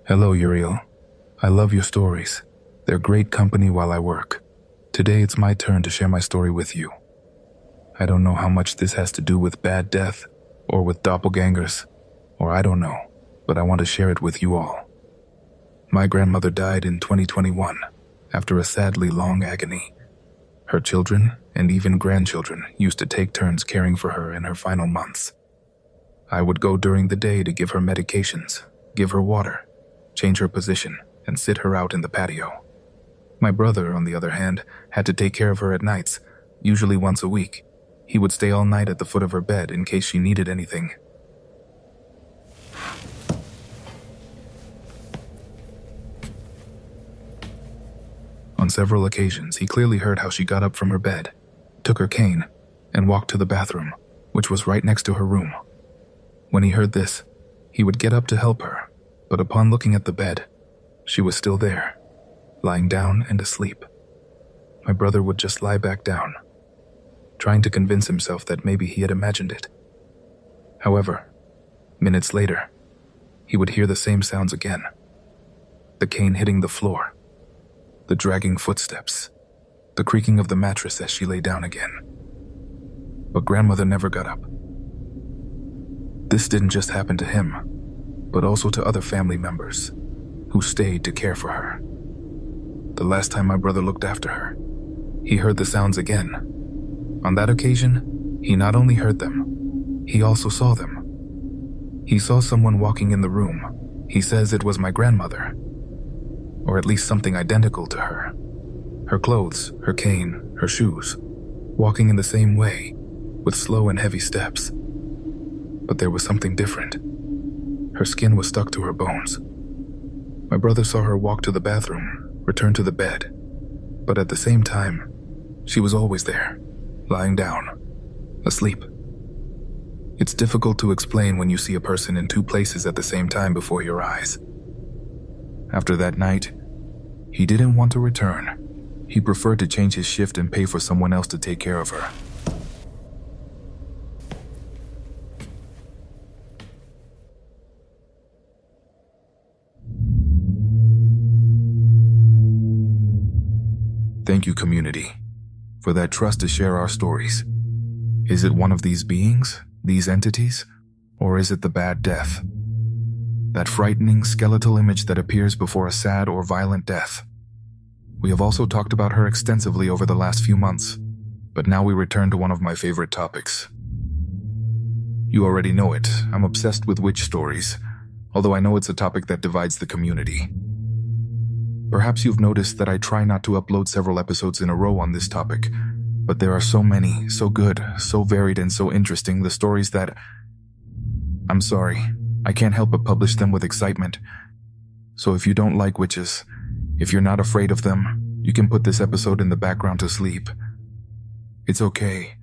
Hello, Uriel. I love your stories. They're great company while I work. Today it's my turn to share my story with you. I don't know how much this has to do with bad death, or with doppelgangers, or I don't know, but I want to share it with you all. My grandmother died in 2021, after a sadly long agony. Her children, and even grandchildren, used to take turns caring for her in her final months. I would go during the day to give her medications, give her water, change her position, and sit her out in the patio. My brother, on the other hand, had to take care of her at nights, usually once a week. He would stay all night at the foot of her bed in case she needed anything. On several occasions, he clearly heard how she got up from her bed, took her cane, and walked to the bathroom, which was right next to her room. When he heard this, he would get up to help her, but upon looking at the bed, she was still there, lying down and asleep. My brother would just lie back down, trying to convince himself that maybe he had imagined it. However, minutes later, he would hear the same sounds again. The cane hitting the floor, the dragging footsteps, the creaking of the mattress as she lay down again. But grandmother never got up. This didn't just happen to him, but also to other family members who stayed to care for her. The last time my brother looked after her, he heard the sounds again. On that occasion, he not only heard them, he also saw them. He saw someone walking in the room. He says it was my grandmother, or at least something identical to her. Her clothes, her cane, her shoes, walking in the same way, with slow and heavy steps. But there was something different. Her skin was stuck to her bones. My brother saw her walk to the bathroom, return to the bed, but at the same time, she was always there, lying down, asleep. It's difficult to explain when you see a person in two places at the same time before your eyes. After that night, he didn't want to return. He preferred to change his shift and pay for someone else to take care of her. Thank you, community, for that trust to share our stories. Is it one of these beings, these entities, or is it the bad death? That frightening skeletal image that appears before a sad or violent death. We have also talked about her extensively over the last few months, but now we return to one of my favorite topics. You already know it, I'm obsessed with witch stories, although I know it's a topic that divides the community. Perhaps you've noticed that I try not to upload several episodes in a row on this topic, but there are so many, so good, so varied, and so interesting, the stories that... I'm sorry, I can't help but publish them with excitement. So if you don't like witches, if you're not afraid of them, you can put this episode in the background to sleep. It's okay.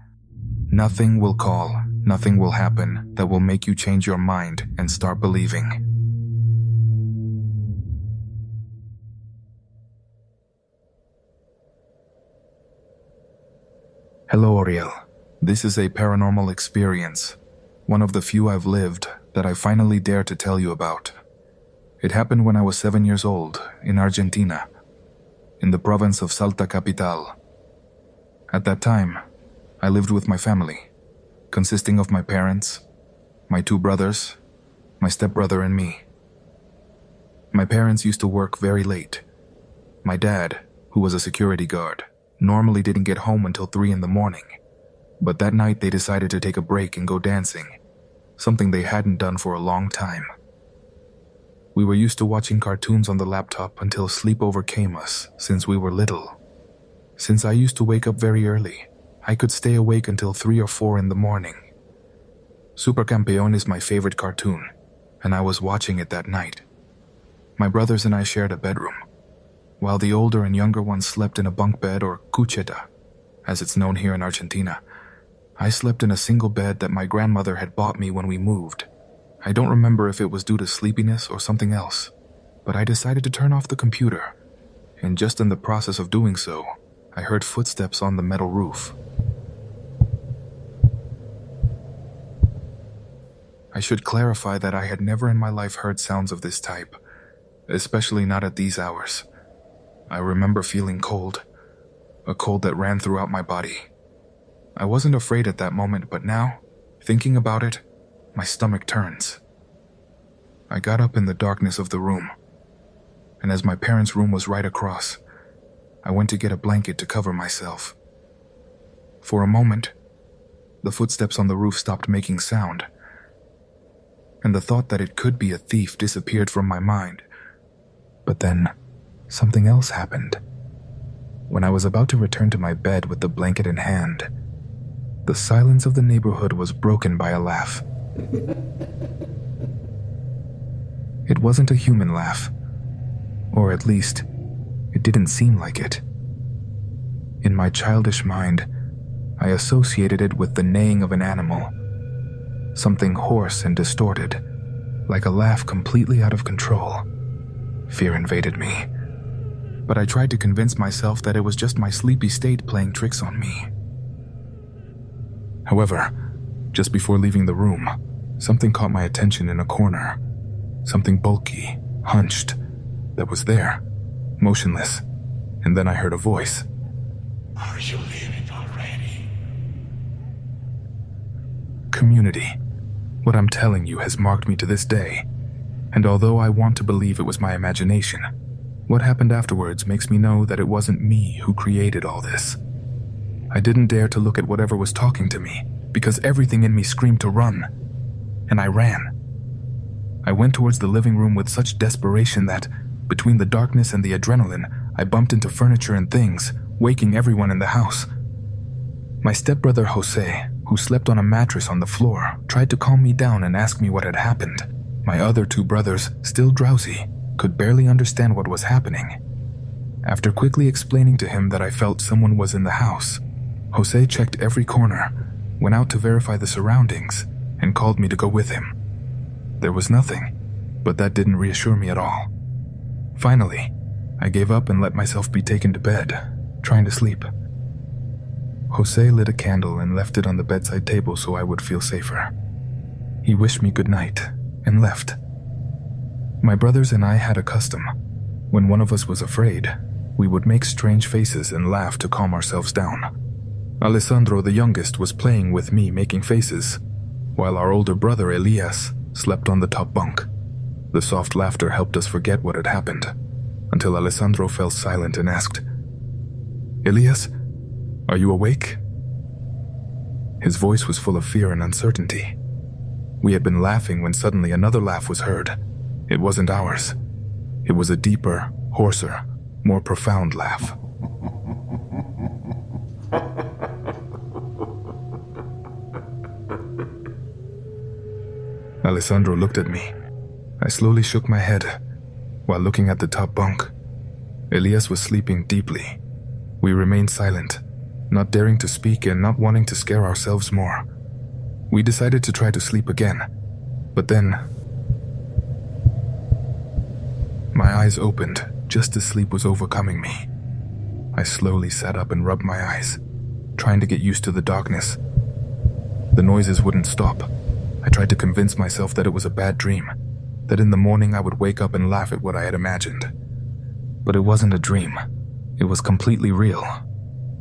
Nothing will call, nothing will happen that will make you change your mind and start believing. Hello, Uriel. This is a paranormal experience, one of the few I've lived that I finally dare to tell you about. It happened when I was 7 years old, in Argentina, in the province of Salta Capital. At that time, I lived with my family, consisting of my parents, my 2 brothers, my stepbrother, and me. My parents used to work very late. My dad, who was a security guard, normally didn't get home until 3 in the morning, but that night they decided to take a break and go dancing, something they hadn't done for a long time. We were used to watching cartoons on the laptop until sleep overcame us since we were little. Since I used to wake up very early, I could stay awake until 3 or 4 in the morning. Supercampeón is my favorite cartoon, and I was watching it that night. My brothers and I shared a bedroom, while the older and younger ones slept in a bunk bed, or cucheta, as it's known here in Argentina. I slept in a single bed that my grandmother had bought me when we moved. I don't remember if it was due to sleepiness or something else, but I decided to turn off the computer, and just in the process of doing so, I heard footsteps on the metal roof. I should clarify that I had never in my life heard sounds of this type. especially not at these hours. I remember feeling cold, a cold that ran throughout my body. I wasn't afraid at that moment, but now, thinking about it, my stomach turns. I got up in the darkness of the room, and as my parents' room was right across, I went to get a blanket to cover myself. For a moment, the footsteps on the roof stopped making sound, and the thought that it could be a thief disappeared from my mind. But then, something else happened. When I was about to return to my bed with the blanket in hand, the silence of the neighborhood was broken by a laugh. It wasn't a human laugh, or at least, it didn't seem like it. In my childish mind, I associated it with the neighing of an animal, something hoarse and distorted, like a laugh completely out of control. Fear invaded me, but I tried to convince myself that it was just my sleepy state playing tricks on me. However, just before leaving the room, something caught my attention in a corner. Something bulky, hunched, that was there, motionless, and then I heard a voice. Are you leaving already? Community. What I'm telling you has marked me to this day, and although I want to believe it was my imagination, what happened afterwards makes me know that it wasn't me who created all this. I didn't dare to look at whatever was talking to me, because everything in me screamed to run, and I ran. I went towards the living room with such desperation that, between the darkness and the adrenaline, I bumped into furniture and things, waking everyone in the house. My stepbrother Jose, who slept on a mattress on the floor, tried to calm me down and ask me what had happened. My other two brothers, still drowsy, could barely understand what was happening. After quickly explaining to him that I felt someone was in the house, Jose checked every corner, went out to verify the surroundings, and called me to go with him. There was nothing, but that didn't reassure me at all. Finally, I gave up and let myself be taken to bed, trying to sleep. Jose lit a candle and left it on the bedside table so I would feel safer. He wished me good night and left. My brothers and I had a custom. When one of us was afraid, we would make strange faces and laugh to calm ourselves down. Alessandro, the youngest, was playing with me making faces, while our older brother Elias slept on the top bunk. The soft laughter helped us forget what had happened, until Alessandro fell silent and asked, "Elias, are you awake?" His voice was full of fear and uncertainty. We had been laughing when suddenly another laugh was heard. It wasn't ours. It was a deeper, hoarser, more profound laugh. Alessandro looked at me. I slowly shook my head, while looking at the top bunk. Elias was sleeping deeply. We remained silent, not daring to speak and not wanting to scare ourselves more. We decided to try to sleep again, but then my eyes opened just as sleep was overcoming me. I slowly sat up and rubbed my eyes, trying to get used to the darkness. The noises wouldn't stop. I tried to convince myself that it was a bad dream, that in the morning I would wake up and laugh at what I had imagined. But it wasn't a dream. It was completely real.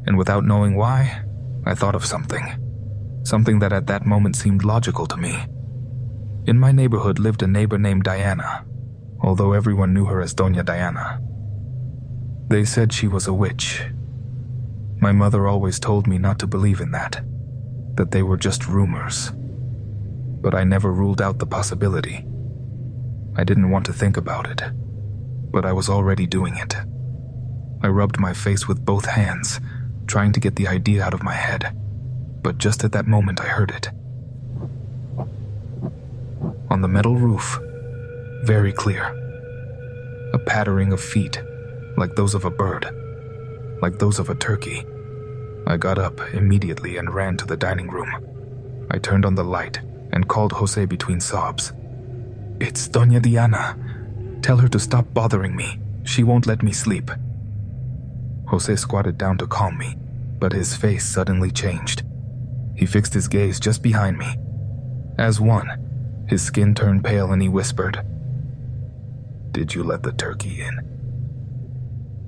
And without knowing why, I thought of something. Something that at that moment seemed logical to me. In my neighborhood lived a neighbor named Diana, although everyone knew her as Doña Diana. They said she was a witch. My mother always told me not to believe in that they were just rumors. But I never ruled out the possibility. I didn't want to think about it, but I was already doing it. I rubbed my face with both hands, trying to get the idea out of my head, but just at that moment I heard it. On the metal roof, very clear, a pattering of feet, like those of a bird, like those of a turkey. I got up immediately and ran to the dining room. I turned on the light and called Jose between sobs. "It's Doña Diana. Tell her to stop bothering me. She won't let me sleep." Jose squatted down to calm me, but his face suddenly changed. He fixed his gaze just behind me. As one, his skin turned pale and he whispered, Did you let the turkey in?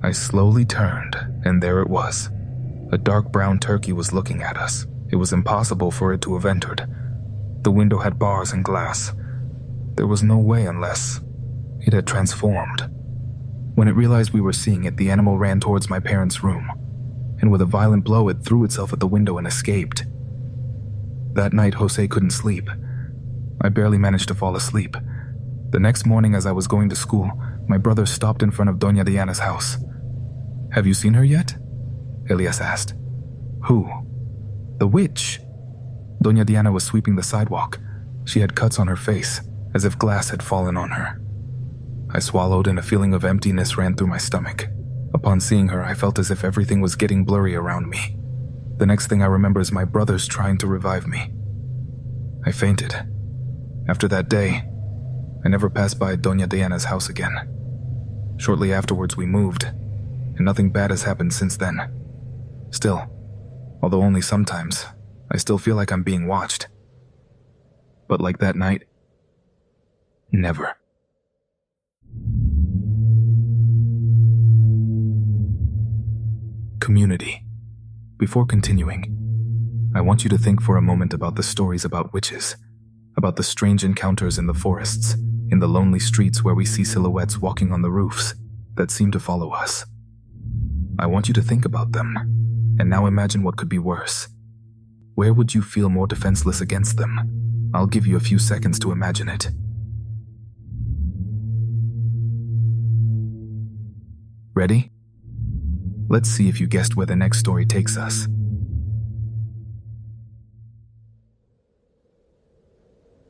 I slowly turned, and there it was. A dark brown turkey was looking at us. It was impossible for it to have entered. The window had bars and glass. There was no way unless it had transformed. When it realized we were seeing it, the animal ran towards my parents' room, and with a violent blow it threw itself at the window and escaped. That night, Jose couldn't sleep. I barely managed to fall asleep. The next morning, as I was going to school, my brother stopped in front of Doña Diana's house. "Have you seen her yet?" Elias asked. "Who?" "The witch." Doña Diana was sweeping the sidewalk. She had cuts on her face, as if glass had fallen on her. I swallowed and a feeling of emptiness ran through my stomach. Upon seeing her, I felt as if everything was getting blurry around me. The next thing I remember is my brothers trying to revive me. I fainted. After that day, I never passed by Doña Diana's house again. Shortly afterwards, we moved, and nothing bad has happened since then. Still, although only sometimes, I still feel like I'm being watched. But like that night, never. Community. Before continuing, I want you to think for a moment about the stories about witches, about the strange encounters in the forests, in the lonely streets where we see silhouettes walking on the roofs that seem to follow us. I want you to think about them, and now imagine what could be worse. Where would you feel more defenseless against them? I'll give you a few seconds to imagine it. Ready? Let's see if you guessed where the next story takes us.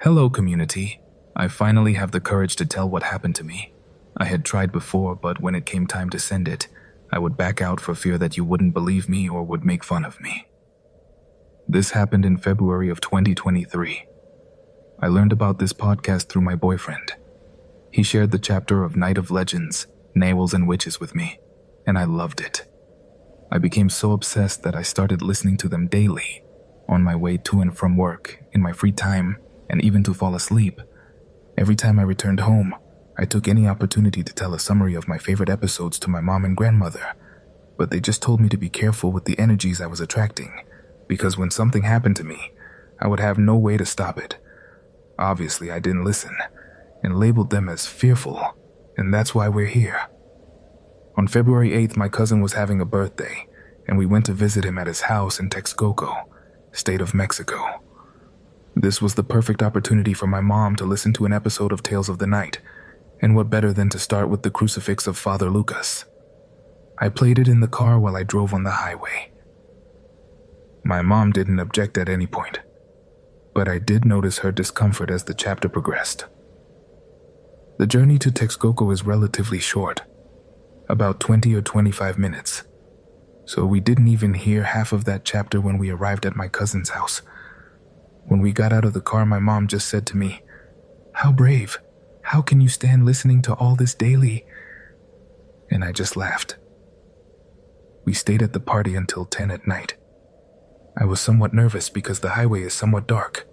Hello, community. I finally have the courage to tell what happened to me. I had tried before, but when it came time to send it, I would back out for fear that you wouldn't believe me or would make fun of me. This happened in February of 2023. I learned about this podcast through my boyfriend. He shared the chapter of Night of Legends, Nails and Witches with me, and I loved it. I became so obsessed that I started listening to them daily, on my way to and from work, in my free time, and even to fall asleep. Every time I returned home, I took any opportunity to tell a summary of my favorite episodes to my mom and grandmother, but they just told me to be careful with the energies I was attracting, because when something happened to me, I would have no way to stop it. Obviously, I didn't listen, and labeled them as fearful, and that's why we're here. On February 8th, my cousin was having a birthday, and we went to visit him at his house in Texcoco, state of Mexico. This was the perfect opportunity for my mom to listen to an episode of Tales of the Night, and what better than to start with the crucifix of Father Lucas. I played it in the car while I drove on the highway. My mom didn't object at any point, but I did notice her discomfort as the chapter progressed. The journey to Texcoco is relatively short, about 20 or 25 minutes, so we didn't even hear half of that chapter when we arrived at my cousin's house. When we got out of the car, my mom just said to me, "How brave. How can you stand listening to all this daily?" And I just laughed. We stayed at the party until 10 at night. I was somewhat nervous because the highway is somewhat dark,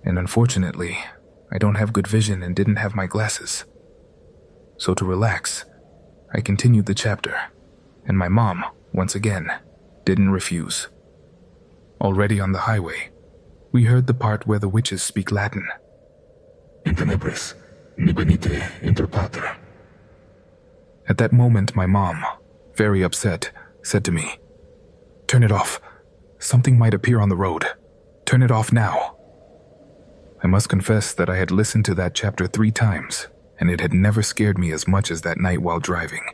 and unfortunately, I don't have good vision and didn't have my glasses. So to relax, I continued the chapter, and my mom, once again, didn't refuse. Already on the highway, we heard the part where the witches speak Latin. In tenebris, ni venite inter pater. At that moment, my mom, very upset, said to me, "Turn it off. Something might appear on the road. Turn it off now." I must confess that I had listened to that chapter 3 times, and it had never scared me as much as that night while driving.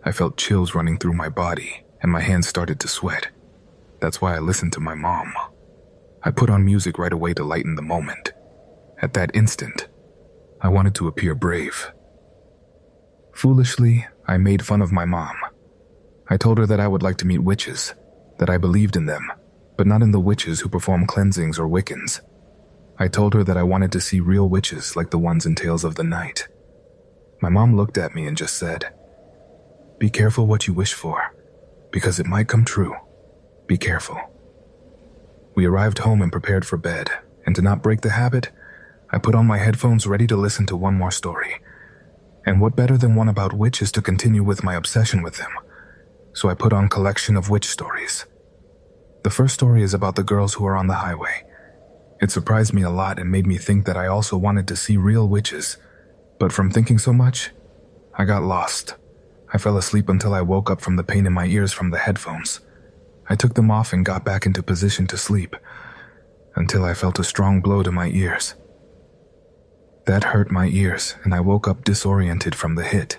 I felt chills running through my body, and my hands started to sweat. That's why I listened to my mom. I put on music right away to lighten the moment. At that instant, I wanted to appear brave. Foolishly, I made fun of my mom. I told her that I would like to meet witches, that I believed in them, but not in the witches who perform cleansings or Wiccans. I told her that I wanted to see real witches like the ones in Tales of the Night. My mom looked at me and just said, "Be careful what you wish for, because it might come true. Be careful." We arrived home and prepared for bed, and to not break the habit, I put on my headphones ready to listen to one more story. And what better than one about witches to continue with my obsession with them? So I put on collection of witch stories. The first story is about the girls who are on the highway. It surprised me a lot and made me think that I also wanted to see real witches. But from thinking so much, I got lost. I fell asleep until I woke up from the pain in my ears from the headphones. I took them off and got back into position to sleep, until I felt a strong blow to my ears. That hurt my ears, and I woke up disoriented from the hit.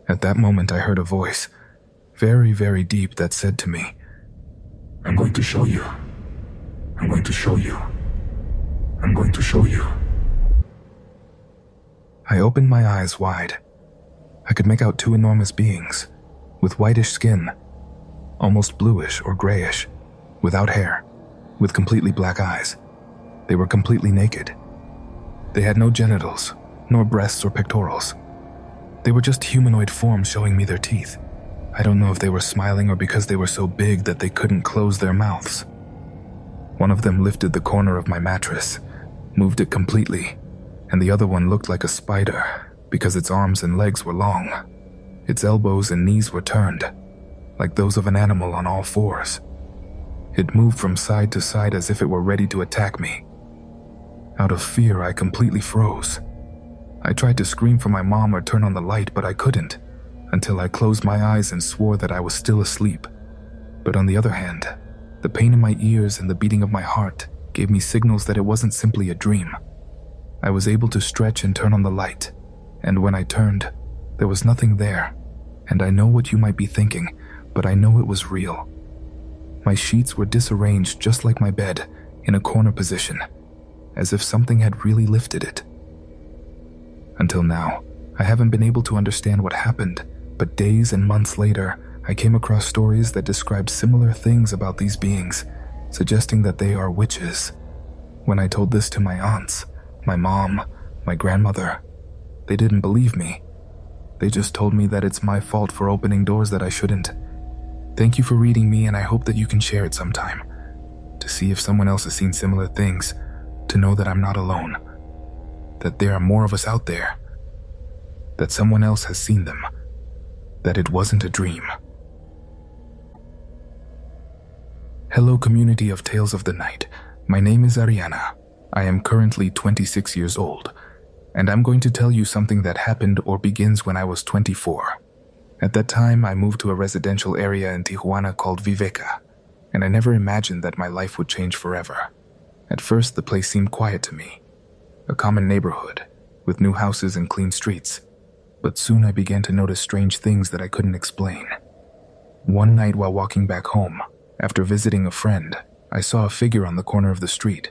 At that moment, I heard a voice, very, very deep, that said to me, I'm going to show you. I'm going to show you. I'm going to show you. I opened my eyes wide. I could make out two enormous beings, with whitish skin, almost bluish or grayish, without hair, with completely black eyes. They were completely naked. They had no genitals, nor breasts or pectorals. They were just humanoid forms showing me their teeth. I don't know if they were smiling or because they were so big that they couldn't close their mouths. One of them lifted the corner of my mattress, moved it completely, and the other one looked like a spider because its arms and legs were long. Its elbows and knees were turned, like those of an animal on all fours. It moved from side to side as if it were ready to attack me. Out of fear, I completely froze. I tried to scream for my mom or turn on the light, but I couldn't, until I closed my eyes and swore that I was still asleep. But on the other hand, the pain in my ears and the beating of my heart gave me signals that it wasn't simply a dream. I was able to stretch and turn on the light, and when I turned, there was nothing there. And I know what you might be thinking, but I know it was real. My sheets were disarranged just like my bed, in a corner position, as if something had really lifted it. Until now, I haven't been able to understand what happened, but days and months later, I came across stories that described similar things about these beings, suggesting that they are witches. When I told this to my aunts, my mom, my grandmother, they didn't believe me. They just told me that it's my fault for opening doors that I shouldn't. Thank you for reading me, and I hope that you can share it sometime, to see if someone else has seen similar things, to know that I'm not alone, that there are more of us out there, that someone else has seen them, that it wasn't a dream. Hello, community of Tales of the Night. My name is Ariana. I am currently 26 years old, and I'm going to tell you something that happened or begins when I was 24. At that time, I moved to a residential area in Tijuana called Viveca, and I never imagined that my life would change forever. At first, the place seemed quiet to me, a common neighborhood, with new houses and clean streets. But soon I began to notice strange things that I couldn't explain. One night while walking back home, after visiting a friend, I saw a figure on the corner of the street.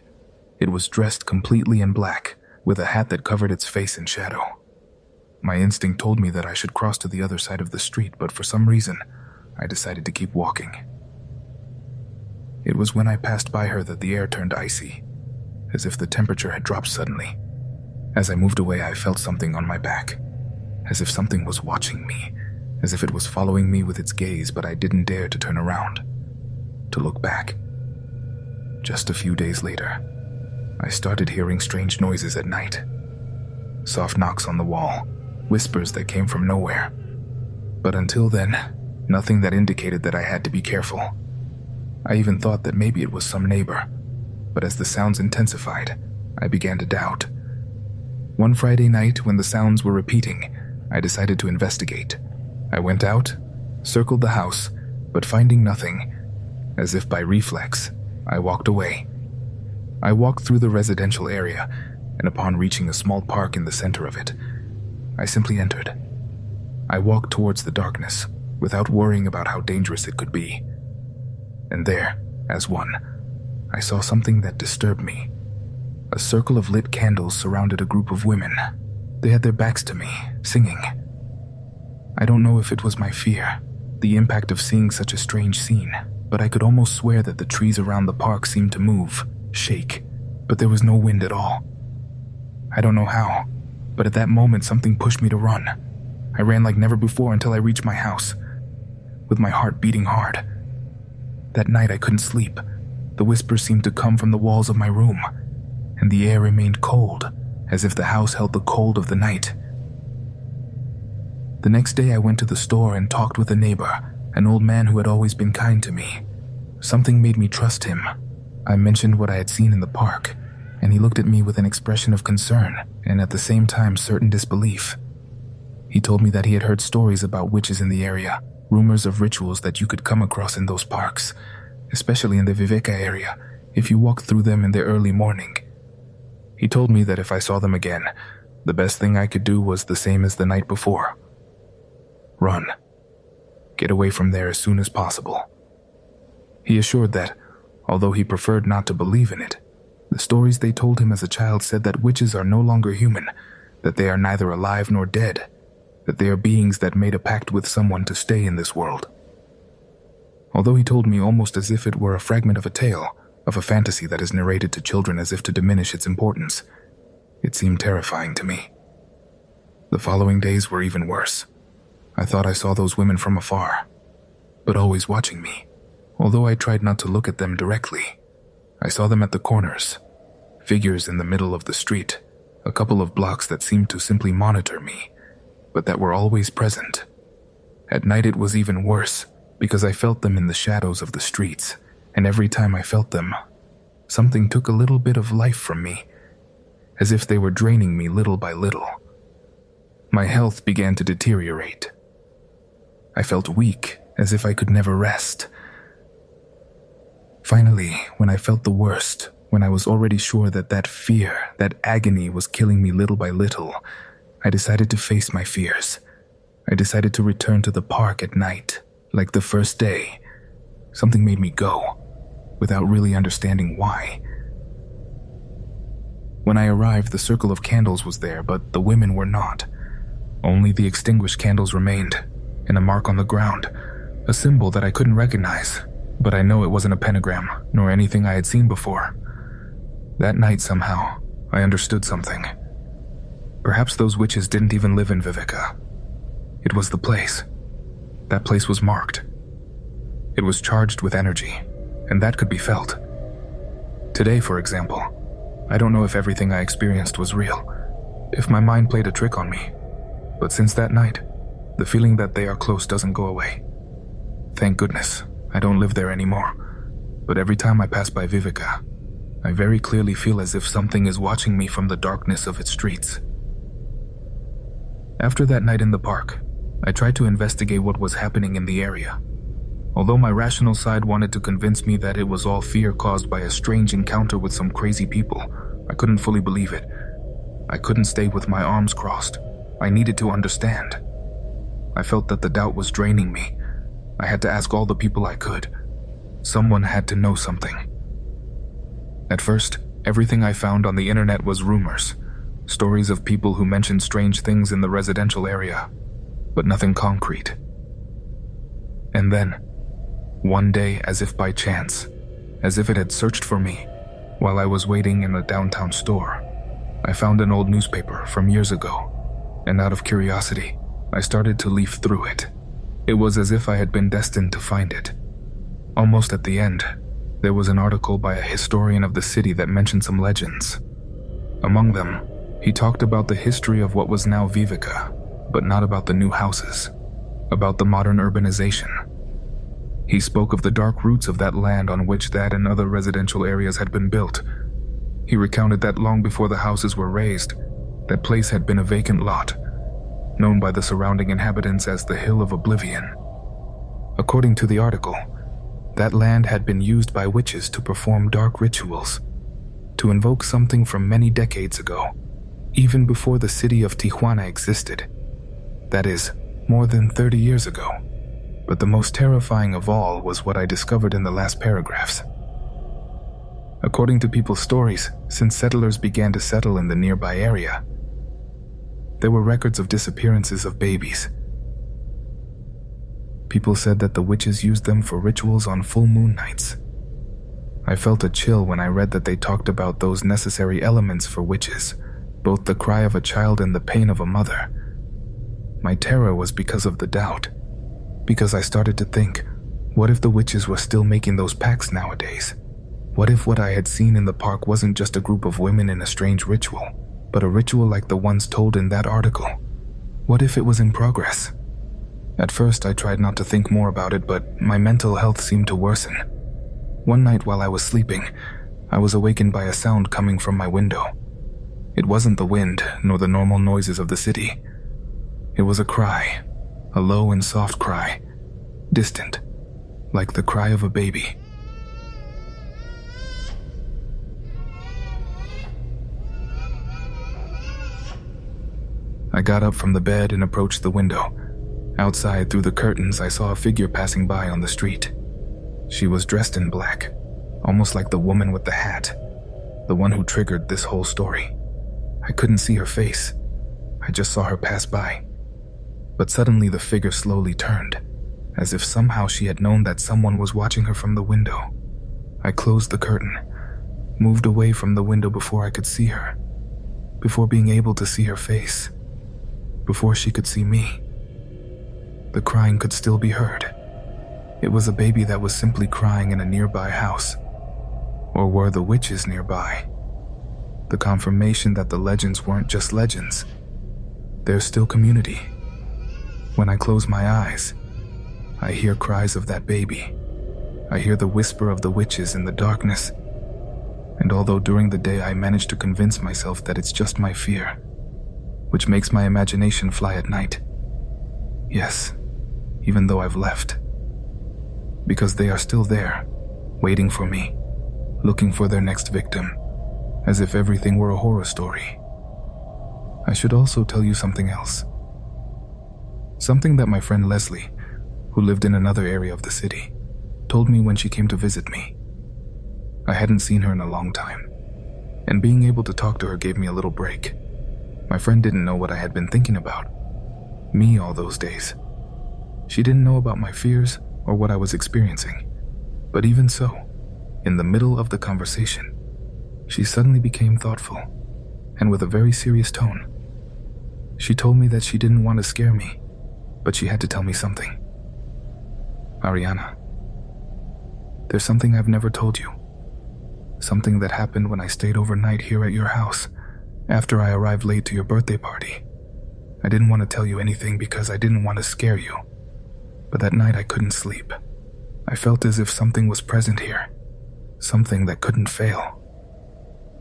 It was dressed completely in black, with a hat that covered its face in shadow. My instinct told me that I should cross to the other side of the street, but for some reason, I decided to keep walking. It was when I passed by her that the air turned icy, as if the temperature had dropped suddenly. As I moved away, I felt something on my back, as if something was watching me, as if it was following me with its gaze, but I didn't dare to turn around, to look back. Just a few days later, I started hearing strange noises at night. Soft knocks on the wall, whispers that came from nowhere. But until then, nothing that indicated that I had to be careful. I even thought that maybe it was some neighbor, but as the sounds intensified, I began to doubt. One Friday night, when the sounds were repeating, I decided to investigate. I went out, circled the house, but finding nothing, as if by reflex, I walked away. I walked through the residential area, and upon reaching a small park in the center of it, I simply entered. I walked towards the darkness, without worrying about how dangerous it could be. And there, as one, I saw something that disturbed me. A circle of lit candles surrounded a group of women. They had their backs to me, singing. I don't know if it was my fear, the impact of seeing such a strange scene, but I could almost swear that the trees around the park seemed to move, shake, but there was no wind at all. I don't know how, but at that moment something pushed me to run. I ran like never before until I reached my house, with my heart beating hard. That night I couldn't sleep. The whispers seemed to come from the walls of my room, and the air remained cold, as if the house held the cold of the night. The next day I went to the store and talked with a neighbor, an old man who had always been kind to me. Something made me trust him. I mentioned what I had seen in the park, and he looked at me with an expression of concern and at the same time certain disbelief. He told me that he had heard stories about witches in the area, rumors of rituals that you could come across in those parks, especially in the Viveka area, if you walked through them in the early morning. He told me that if I saw them again, the best thing I could do was the same as the night before. Run. Get away from there as soon as possible. He assured that, although he preferred not to believe in it, the stories they told him as a child said that witches are no longer human, that they are neither alive nor dead, that they are beings that made a pact with someone to stay in this world. Although he told me almost as if it were a fragment of a tale, of a fantasy that is narrated to children as if to diminish its importance, it seemed terrifying to me. The following days were even worse. I thought I saw those women from afar, but always watching me. Although I tried not to look at them directly, I saw them at the corners, figures in the middle of the street, a couple of blocks that seemed to simply monitor me, but that were always present. At night it was even worse, because I felt them in the shadows of the streets, and every time I felt them, something took a little bit of life from me, as if they were draining me little by little. My health began to deteriorate. I felt weak, as if I could never rest. Finally, when I felt the worst, when I was already sure that that fear, that agony was killing me little by little, I decided to face my fears. I decided to return to the park at night, like the first day. Something made me go, without really understanding why. When I arrived, the circle of candles was there, but the women were not. Only the extinguished candles remained, and a mark on the ground, a symbol that I couldn't recognize, but I know it wasn't a pentagram, nor anything I had seen before. That night, somehow, I understood something. Perhaps those witches didn't even live in Viveka. It was the place. That place was marked. It was charged with energy, and that could be felt. Today, for example, I don't know if everything I experienced was real, if my mind played a trick on me, but since that night, the feeling that they are close doesn't go away. Thank goodness, I don't live there anymore, but every time I pass by Viveka, I very clearly feel as if something is watching me from the darkness of its streets. After that night in the park, I tried to investigate what was happening in the area. Although my rational side wanted to convince me that it was all fear caused by a strange encounter with some crazy people, I couldn't fully believe it. I couldn't stay with my arms crossed. I needed to understand. I felt that the doubt was draining me. I had to ask all the people I could. Someone had to know something. At first, everything I found on the internet was rumors, stories of people who mentioned strange things in the residential area, but nothing concrete. And then, one day, as if by chance, as if it had searched for me, while I was waiting in a downtown store, I found an old newspaper from years ago, and out of curiosity, I started to leaf through it. It was as if I had been destined to find it. Almost at the end, there was an article by a historian of the city that mentioned some legends. Among them, he talked about the history of what was now Viveka, but not about the new houses, about the modern urbanization. He spoke of the dark roots of that land on which that and other residential areas had been built. He recounted that long before the houses were raised, that place had been a vacant lot, known by the surrounding inhabitants as the Hill of Oblivion. According to the article, that land had been used by witches to perform dark rituals, to invoke something from many decades ago, even before the city of Tijuana existed. That is, more than 30 years ago. But the most terrifying of all was what I discovered in the last paragraphs. According to people's stories, since settlers began to settle in the nearby area, there were records of disappearances of babies. People said that the witches used them for rituals on full moon nights. I felt a chill when I read that they talked about those necessary elements for witches, both the cry of a child and the pain of a mother. My terror was because of the doubt, because I started to think, what if the witches were still making those pacts nowadays? What if what I had seen in the park wasn't just a group of women in a strange ritual, but a ritual like the ones told in that article? What if it was in progress? At first, I tried not to think more about it, but my mental health seemed to worsen. One night while I was sleeping, I was awakened by a sound coming from my window. It wasn't the wind, nor the normal noises of the city. It was a cry, a low and soft cry, distant, like the cry of a baby. I got up from the bed and approached the window. Outside, through the curtains, I saw a figure passing by on the street. She was dressed in black, almost like the woman with the hat, the one who triggered this whole story. I couldn't see her face. I just saw her pass by. But suddenly the figure slowly turned, as if somehow she had known that someone was watching her from the window. I closed the curtain, moved away from the window before I could see her, before being able to see her face, before she could see me. The crying could still be heard. It was a baby that was simply crying in a nearby house. Or were the witches nearby? The confirmation that the legends weren't just legends. There's still community. When I close my eyes, I hear cries of that baby. I hear the whisper of the witches in the darkness. And although during the day I manage to convince myself that it's just my fear, which makes my imagination fly at night. Yes, even though I've left. Because they are still there, waiting for me, looking for their next victim, as if everything were a horror story. I should also tell you something else. Something that my friend Leslie, who lived in another area of the city, told me when she came to visit me. I hadn't seen her in a long time, and being able to talk to her gave me a little break. My friend didn't know what I had been thinking about, me all those days. She didn't know about my fears or what I was experiencing, but even so, in the middle of the conversation, she suddenly became thoughtful, and with a very serious tone. She told me that she didn't want to scare me, but she had to tell me something. Ariana, there's something I've never told you. Something that happened when I stayed overnight here at your house, after I arrived late to your birthday party. I didn't want to tell you anything because I didn't want to scare you. But that night I couldn't sleep. I felt as if something was present here. Something that couldn't fail.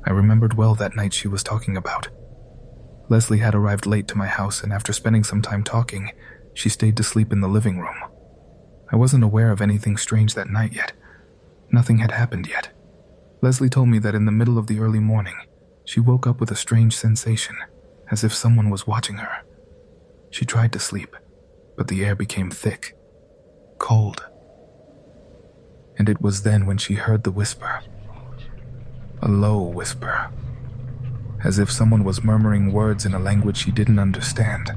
I remembered well that night she was talking about. Leslie had arrived late to my house, and after spending some time talking, she stayed to sleep in the living room. I wasn't aware of anything strange that night yet. Nothing had happened yet. Leslie told me that in the middle of the early morning, she woke up with a strange sensation, as if someone was watching her. She tried to sleep, but the air became thick, cold. And it was then when she heard the whisper. A low whisper, as if someone was murmuring words in a language she didn't understand.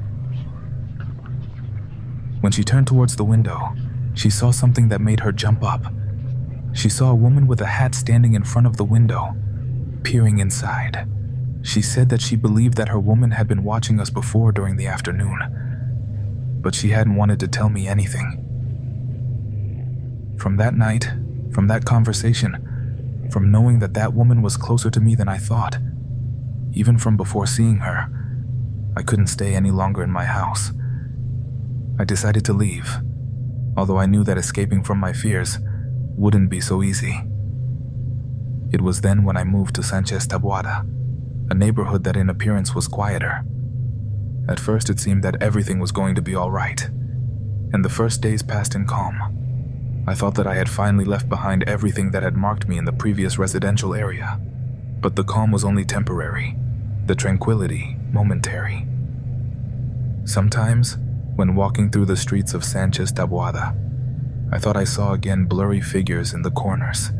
When she turned towards the window, she saw something that made her jump up. She saw a woman with a hat standing in front of the window, peering inside. She said that she believed that her woman had been watching us before during the afternoon, but she hadn't wanted to tell me anything. From that night, from that conversation, from knowing that that woman was closer to me than I thought, even from before seeing her, I couldn't stay any longer in my house. I decided to leave, although I knew that escaping from my fears wouldn't be so easy. It was then when I moved to Sanchez Taboada, a neighborhood that in appearance was quieter. At first it seemed that everything was going to be all right, and the first days passed in calm. I thought that I had finally left behind everything that had marked me in the previous residential area, but the calm was only temporary, the tranquility momentary. Sometimes, when walking through the streets of Sanchez Taboada, I thought I saw again blurry figures in the corners,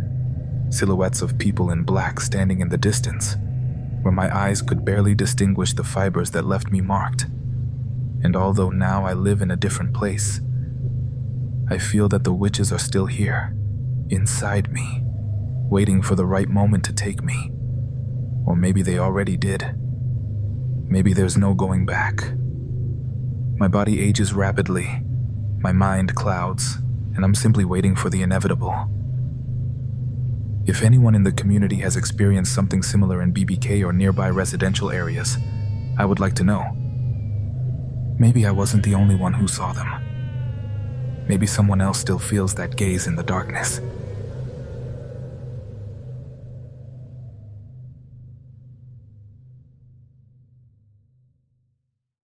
silhouettes of people in black standing in the distance, where my eyes could barely distinguish the fibers that left me marked. And although now I live in a different place, I feel that the witches are still here, inside me, waiting for the right moment to take me. Or maybe they already did. Maybe there's no going back. My body ages rapidly, my mind clouds, and I'm simply waiting for the inevitable. If anyone in the community has experienced something similar in BBK or nearby residential areas, I would like to know. Maybe I wasn't the only one who saw them. Maybe someone else still feels that gaze in the darkness.